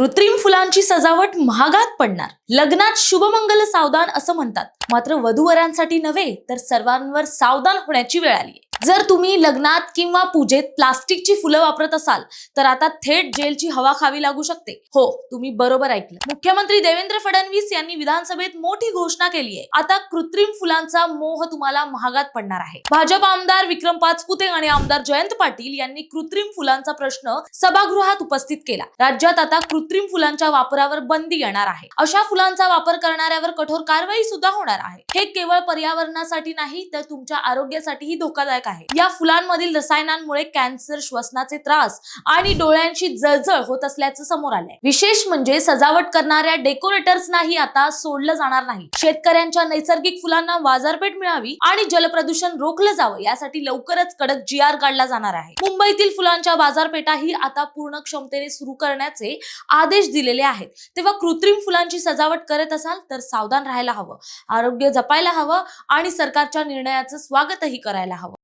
कृत्रिम फुलांची सजावट महागात पडणार, लग्नात शुभमंगल सावधान असं म्हणतात. मात्र वधूवरांसाठी नव्हे तर सर्वांवर सावधान होण्याची वेळ आली. जर तुम्ही लग्नात किंवा पूजेत प्लास्टिकची फुलं वापरत असाल तर आता थेट जेलची हवा खावी लागू शकते. हो, तुम्ही बरोबर ऐकलं. मुख्यमंत्री देवेंद्र फडणवीस यांनी विधानसभेत मोठी घोषणा केली आहे. आता कृत्रिम फुलांचा मोह तुम्हाला महागात पडणार आहे. भाजप आमदार विक्रम पाचपुते आणि आमदार जयंत पाटील यांनी कृत्रिम फुलांचा प्रश्न सभागृहात उपस्थित केला. राज्यात आता कृत्रिम फुलांच्या वापरावर बंदी येणार आहे. अशा फुलांचा वापर करणाऱ्यावर कठोर कारवाई सुद्धा होणार आहे. हे केवळ पर्यावरणासाठी नाही तर तुमच्या आरोग्यासाठीही धोकादायक आहे. या फुलांमधील रसायनांमुळे कॅन्सर, श्वसनाचे त्रास आणि डोळ्यांची जळजळ होत असल्याचं समोर आलंय. विशेष म्हणजे सजावट करणाऱ्या डेकोरेटर्सनाही आता सोडलं जाणार नाही. शेतकऱ्यांच्या नैसर्गिक फुलांना बाजारपेठ मिळावी आणि जलप्रदूषण रोखलं जावं यासाठी लवकरच कडक GR काढला जाणार आहे. मुंबईतील फुलांच्या बाजारपेठाही आता पूर्ण क्षमतेने सुरू करण्याचे आदेश दिलेले आहेत. तेव्हा कृत्रिम फुलांची सजावट करत असाल तर सावधान राहायला हवं, आरोग्य जपायला हवं आणि सरकारच्या निर्णयाचं स्वागतही करायला हवं.